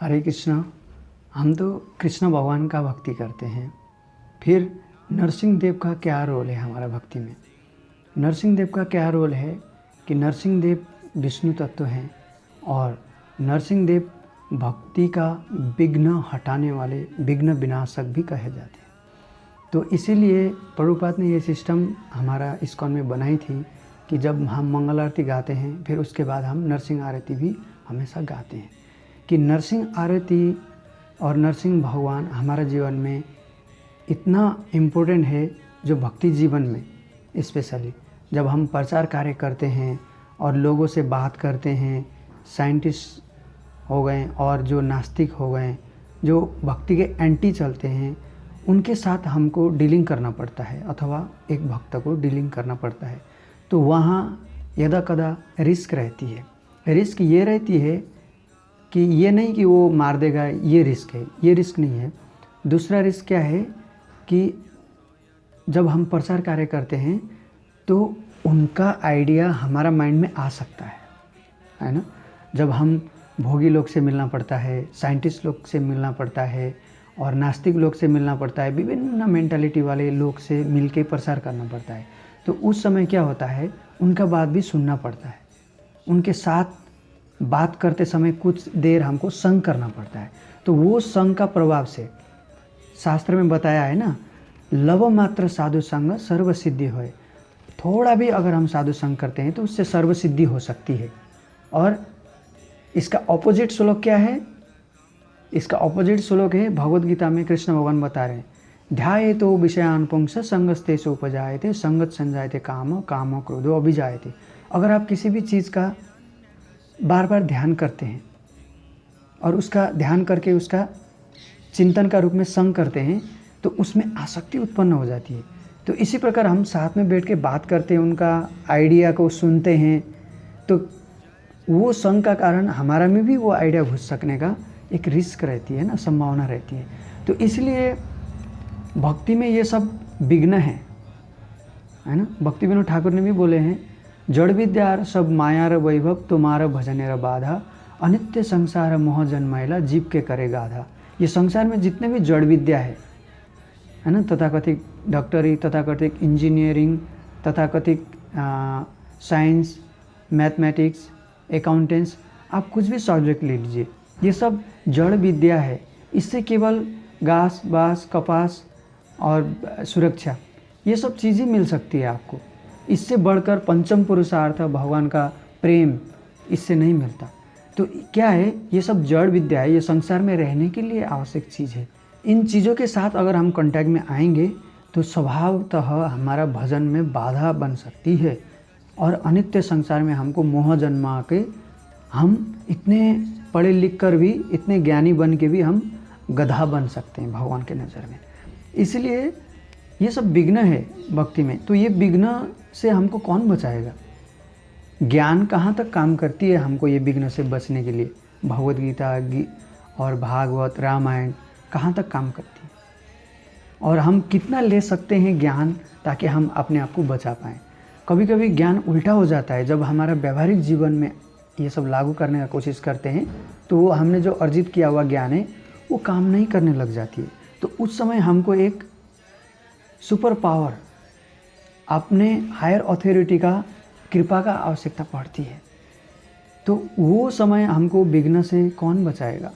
हरे कृष्णा। हम तो कृष्ण भगवान का भक्ति करते हैं, फिर नरसिंह देव का क्या रोल है हमारा भक्ति में। नरसिंह देव का क्या रोल है कि नरसिंह देव विष्णु तत्व हैं और नरसिंह देव भक्ति का विघ्न हटाने वाले, विघ्न विनाशक भी कहे जाते हैं। तो इसीलिए प्रभुपाद ने ये सिस्टम हमारा इस्कॉन में बनाई थी कि जब हम मंगल आरती गाते हैं फिर उसके बाद हम नरसिंह आरती भी हमेशा गाते हैं, कि नरसिंह आरती और नरसिंह भगवान हमारा जीवन में इतना इम्पोर्टेंट है। जो भक्ति जीवन में स्पेशली जब हम प्रचार कार्य करते हैं और लोगों से बात करते हैं, साइंटिस्ट हो गए और जो नास्तिक हो गए, जो भक्ति के एंटी चलते हैं, उनके साथ हमको डीलिंग करना पड़ता है अथवा एक भक्त को डीलिंग करना पड़ता है। तो वहाँ यदा कदा रिस्क रहती है। रिस्क ये रहती है कि ये नहीं कि वो मार देगा, ये रिस्क है, ये रिस्क नहीं है। दूसरा रिस्क क्या है कि जब हम प्रचार कार्य करते हैं तो उनका आइडिया हमारा माइंड में आ सकता है ना। जब हम भोगी लोग से मिलना पड़ता है, साइंटिस्ट लोग से मिलना पड़ता है और नास्तिक लोग से मिलना पड़ता है, विभिन्न मेंटालिटी वाले लोग से मिलके प्रचार करना पड़ता है। तो उस समय क्या होता है, उनका बात भी सुनना पड़ता है। उनके साथ बात करते समय कुछ देर हमको संग करना पड़ता है। तो वो संग का प्रभाव से शास्त्र में बताया है ना, लव मात्र साधु संग सर्व सिद्धि होए। थोड़ा भी अगर हम साधु संग करते हैं तो उससे सर्व सिद्धि हो सकती है। और इसका ऑपोजिट श्लोक क्या है? इसका ऑपोजिट श्लोक है भगवद गीता में। कृष्ण भगवान बता रहे हैं, ध्याये तो विषयान पुंस संगस्ते से उपजायते संगत संजायते काम काम क्रोधो अभिजायते। अगर आप किसी भी चीज़ का बार बार ध्यान करते हैं और उसका ध्यान करके उसका चिंतन का रूप में संग करते हैं तो उसमें आसक्ति उत्पन्न हो जाती है। तो इसी प्रकार हम साथ में बैठ के बात करते हैं, उनका आइडिया को सुनते हैं, तो वो संग का कारण हमारा में भी वो आइडिया घुस सकने का एक रिस्क रहती है ना, संभावना रहती है। तो इसलिए भक्ति में ये सब विघ्न है ना। भक्ति विनोद ठाकुर ने भी बोले हैं, जड़ विद्या सब माया र वैभव तुम्हारा भजने र बाधा, अनित्य संसार मोह जन्माइला जीव के करे गाधा। ये संसार में जितने भी जड़ विद्या है ना, तथाकथित डॉक्टरी, तथाकथित इंजीनियरिंग, तथाकथित साइंस, मैथमेटिक्स, अकाउंटेंट्स, आप कुछ भी सब्जेक्ट ले लीजिए, ये सब जड़ विद्या है। इससे केवल घास बास कपास और सुरक्षा, ये सब चीज़ें मिल सकती है आपको। इससे बढ़कर पंचम पुरुषार्थ भगवान का प्रेम इससे नहीं मिलता। तो क्या है, ये सब जड़ विद्या है, ये संसार में रहने के लिए आवश्यक चीज़ है। इन चीज़ों के साथ अगर हम कांटेक्ट में आएंगे तो स्वभावतः हमारा भजन में बाधा बन सकती है और अनित्य संसार में हमको मोह जन्मा के हम इतने पढ़े लिख कर भी, इतने ज्ञानी बन के भी हम गधा बन सकते हैं भगवान के नज़र में। इसलिए ये सब विघ्न है भक्ति में। तो ये विघ्न से हमको कौन बचाएगा? ज्ञान कहाँ तक काम करती है हमको ये विघ्न से बचने के लिए? भगवद गीता और भागवत रामायण कहाँ तक काम करती है? और हम कितना ले सकते हैं ज्ञान ताकि हम अपने आप को बचा पाएँ? कभी कभी ज्ञान उल्टा हो जाता है। जब हमारा व्यवहारिक जीवन में ये सब लागू करने का कोशिश करते हैं तो वो हमने जो अर्जित किया हुआ ज्ञान है वो काम नहीं करने लग जाती है। तो उस समय हमको एक सुपर पावर, अपने हायर अथॉरिटी का कृपा का आवश्यकता पड़ती है। तो वो समय हमको विघ्न से कौन बचाएगा?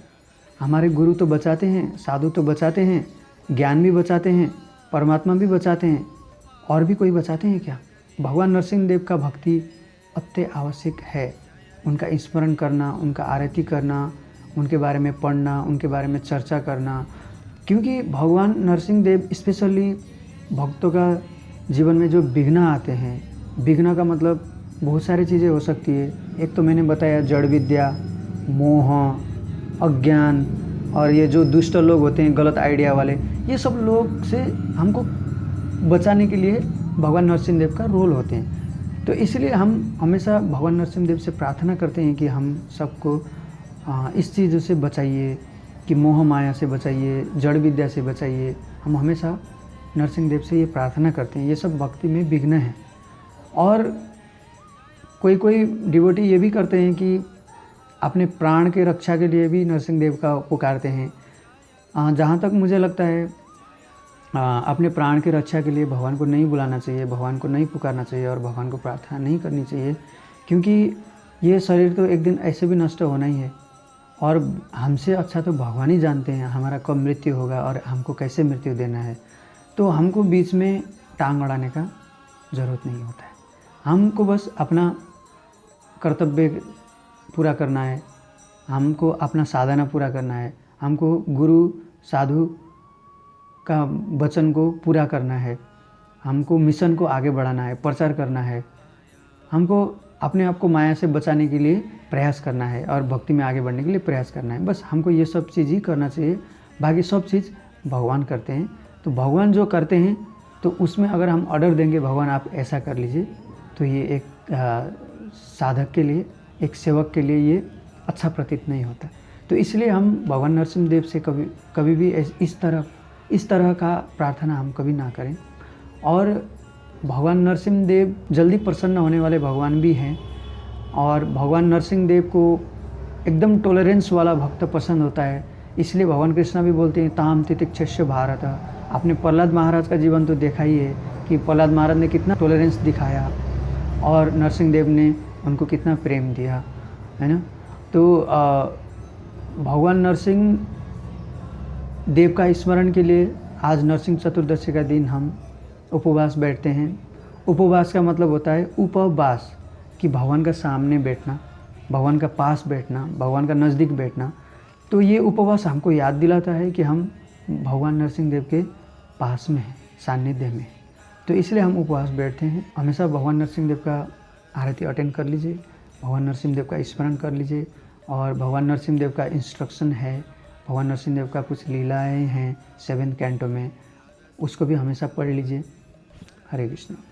हमारे गुरु तो बचाते हैं, साधु तो बचाते हैं, ज्ञान भी बचाते हैं, परमात्मा भी बचाते हैं, और भी कोई बचाते हैं क्या? भगवान नरसिंह देव का भक्ति अत्य आवश्यक है। उनका स्मरण करना, उनका आरती करना, उनके बारे में पढ़ना, उनके बारे में चर्चा करना, क्योंकि भगवान नरसिंह देव स्पेशली भक्तों का जीवन में जो विघ्न आते हैं, विघ्न का मतलब बहुत सारी चीज़ें हो सकती है। एक तो मैंने बताया जड़ विद्या, मोह, अज्ञान, और ये जो दुष्ट लोग होते हैं, गलत आइडिया वाले, ये सब लोग से हमको बचाने के लिए भगवान नरसिंह देव का रोल होते हैं। तो इसलिए हम हमेशा भगवान नरसिंह देव से प्रार्थना करते हैं कि हम सबको इस चीज़ों से बचाइए, कि मोह माया से बचाइए, जड़ विद्या से बचाइए। हम हमेशा नरसिंह देव से ये प्रार्थना करते हैं। ये सब भक्ति में विघ्न है। और कोई कोई डिवोटी ये भी करते हैं कि अपने प्राण की रक्षा के लिए भी नरसिंह देव का पुकारते हैं। जहाँ तक मुझे लगता है अपने प्राण की रक्षा के लिए भगवान को नहीं बुलाना चाहिए, भगवान को नहीं पुकारना चाहिए और भगवान को प्रार्थना नहीं करनी चाहिए, क्योंकि ये शरीर तो एक दिन ऐसे भी नष्ट होना ही है और हमसे अच्छा तो भगवान ही जानते हैं हमारा कब मृत्यु होगा और हमको कैसे मृत्यु देना है। तो हमको बीच में टांग अड़ाने का ज़रूरत नहीं होता है। हमको बस अपना कर्तव्य पूरा करना है, हमको अपना साधना पूरा करना है, हमको गुरु साधु का वचन को पूरा करना है, हमको मिशन को आगे बढ़ाना है, प्रचार करना है, हमको अपने आप को माया से बचाने के लिए प्रयास करना है और भक्ति में आगे बढ़ने के लिए प्रयास करना है। बस हमको ये सब चीज़ ही करना चाहिए, बाकी सब चीज़ भगवान करते हैं। तो भगवान जो करते हैं तो उसमें अगर हम ऑर्डर देंगे भगवान आप ऐसा कर लीजिए, तो ये एक साधक के लिए, एक सेवक के लिए ये अच्छा प्रतीत नहीं होता। तो इसलिए हम भगवान नरसिंह देव से कभी भी इस तरह का प्रार्थना हम कभी ना करें। और भगवान नरसिंह देव जल्दी प्रसन्न होने वाले भगवान भी हैं और भगवान नरसिंह देव को एकदम टॉलरेंस वाला भक्त पसंद होता है। इसलिए भगवान कृष्ण भी बोलते हैं ताम तितिक्षस्य भारत। आपने प्रहलाद महाराज का जीवन तो देखा ही है कि प्रहलाद महाराज ने कितना टॉलरेंस दिखाया और नरसिंह देव ने उनको कितना प्रेम दिया, है ना। तो भगवान नरसिंह देव का स्मरण के लिए आज नरसिंह चतुर्दशी का दिन हम उपवास बैठते हैं। उपवास का मतलब होता है उपवास, कि भगवान का सामने बैठना, भगवान का पास बैठना, भगवान का नज़दीक बैठना। तो ये उपवास हमको याद दिलाता है कि हम भगवान नरसिंह देव के पास में हैं, सानिध्य में। तो इसलिए हम उपवास बैठते हैं। हमेशा भगवान नरसिंह देव का आरती अटेंड कर लीजिए, भगवान नरसिंह देव का स्मरण कर लीजिए। और भगवान नरसिंह देव का इंस्ट्रक्शन है, भगवान नरसिंह देव का कुछ लीलाएँ हैं 7th कैंटो में, उसको भी हमेशा पढ़ लीजिए। हरे कृष्ण।